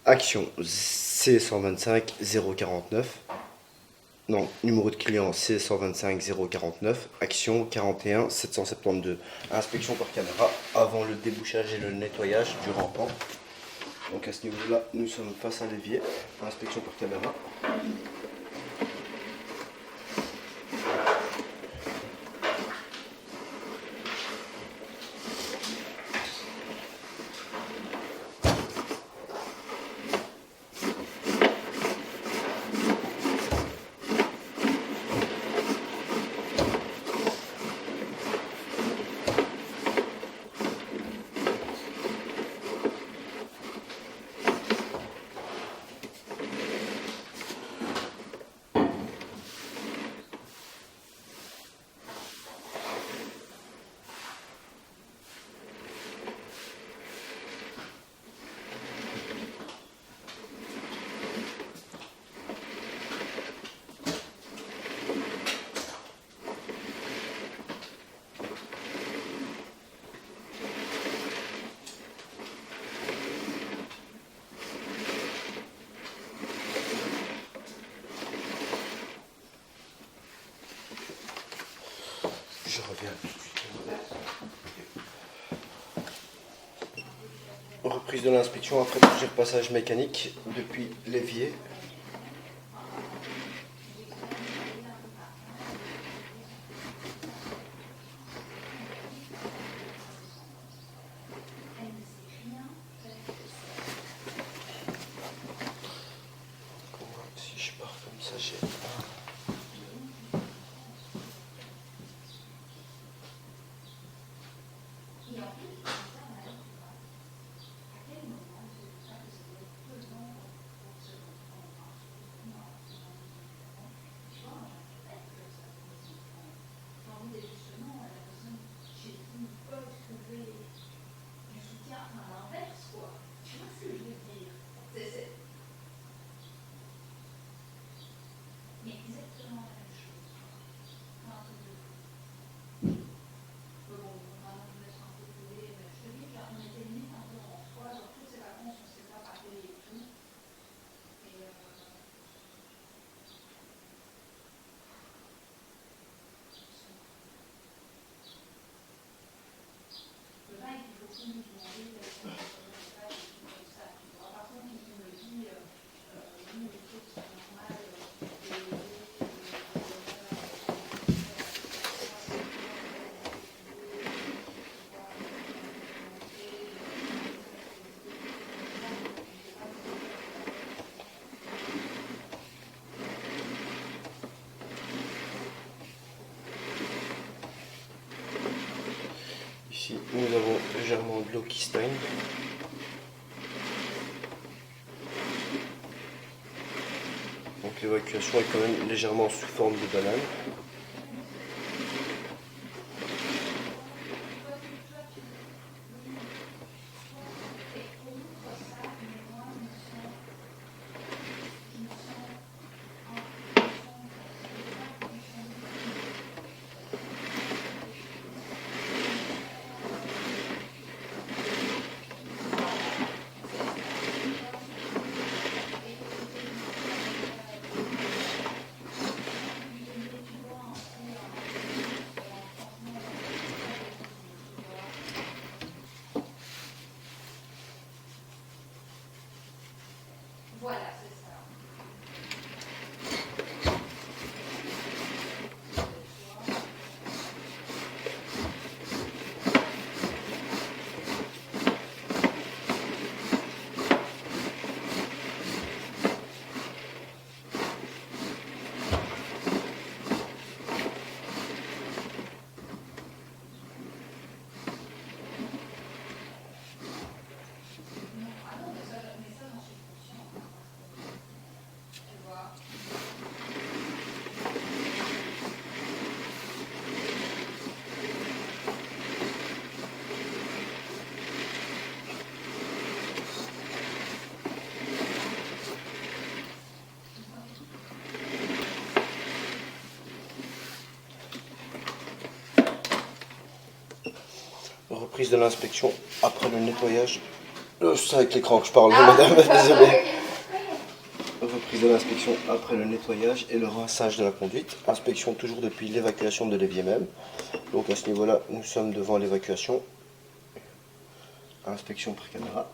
Action C125 049. Non, numéro de client C125 049. Action 41 772. Inspection par caméra avant le débouchage et le nettoyage du rampant. Donc à ce niveau-là, nous sommes face à l'évier. Inspection par caméra. Je reviens tout de suite. Reprise de l'inspection après plusieurs passages mécaniques depuis l'évier. Si je pars comme ça, j'ai... Ici, nous avons légèrement de l'eau qui stagne. Donc l'évacuation est quand même légèrement sous forme de banane. Voilà, c'est ça. Reprise de l'inspection après le nettoyage C'est avec l'écran que je parle, madame, désolé. Reprise de l'inspection après le nettoyage et le rinçage de la conduite. Inspection toujours depuis l'évacuation de l'évier même. Donc à ce niveau-là, nous sommes devant l'évacuation. Inspection par caméra.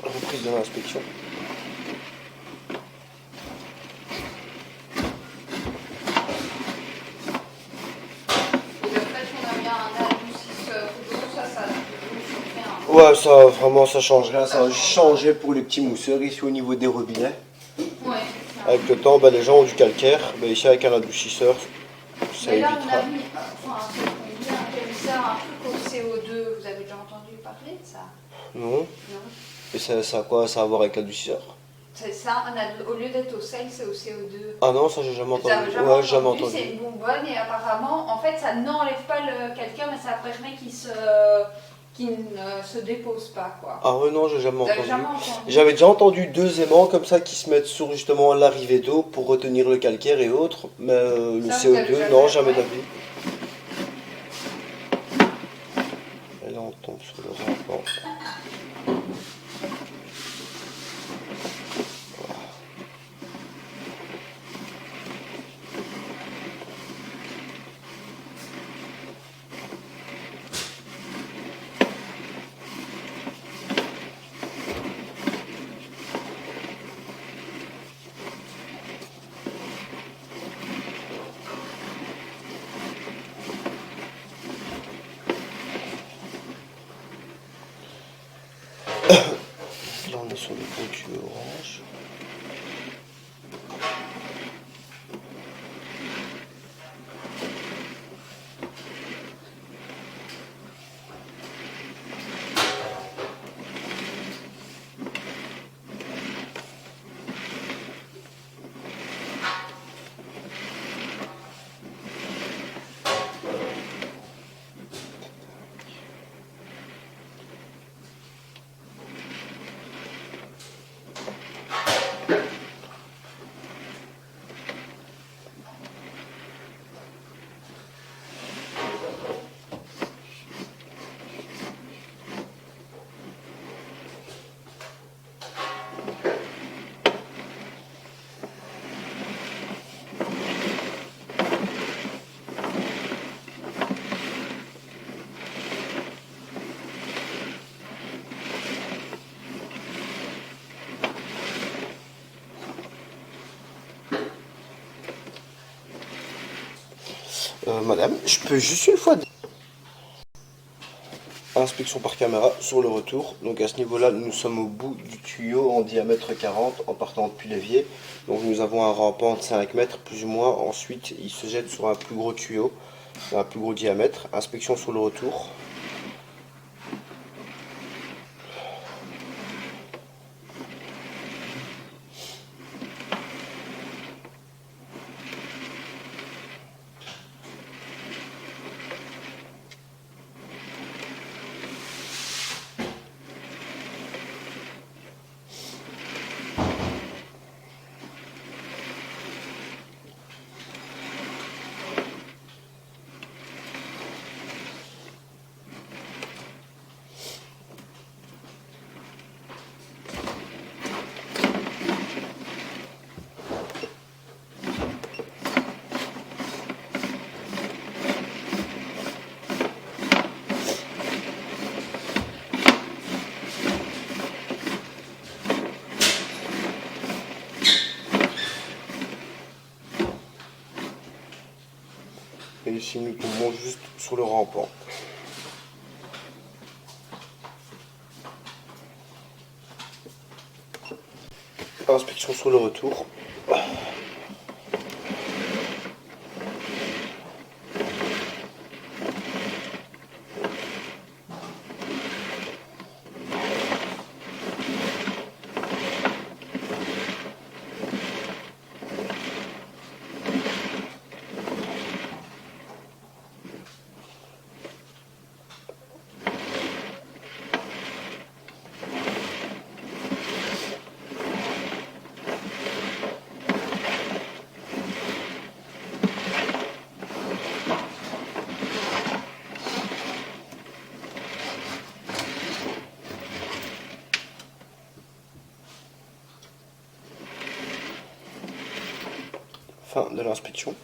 Reprise de l'inspection. Ouais, ça vraiment ça change rien, ça a changé pour les petits mousseurs ici au niveau des robinets. Ouais. Avec le temps, les gens ont du calcaire, ici avec un adoucisseur, ça Mais là, évitera. on a mis, enfin, c'est combien, un truc au CO2, vous avez déjà entendu parler de ça? Non. Non. Et ça a quoi ça a à voir avec l'adoucisseur? C'est ça, au lieu d'être au sel, c'est au CO2. Ah non, ça j'ai jamais Vous avez entendu. jamais Ouais, jamais entendu, entendu. c'est une bonbonne et apparemment, en fait, ça n'enlève pas le calcaire, mais ça permet qu'il ne se dépose pas, quoi. Ah ouais, non, j'ai jamais Vous avez entendu. jamais entendu? J'avais déjà entendu 2 aimants comme ça qui se mettent sur justement l'arrivée d'eau pour retenir le calcaire et autres, mais le Ça, vous avez CO2, jamais- non, jamais ouais. d'avis. Et là, on tombe sur le rampant. Madame, je peux juste une fois... Inspection par caméra sur le retour. Donc à ce niveau-là, nous sommes au bout du tuyau en diamètre 40 en partant depuis l'évier. Donc nous avons un rampant de 5 mètres plus ou moins. Ensuite, il se jette sur un plus gros tuyau, un plus gros diamètre. Inspection sur le retour. Et ici, nous tombons juste sur le rampant. Inspection sur le retour. Fin de l'inspection.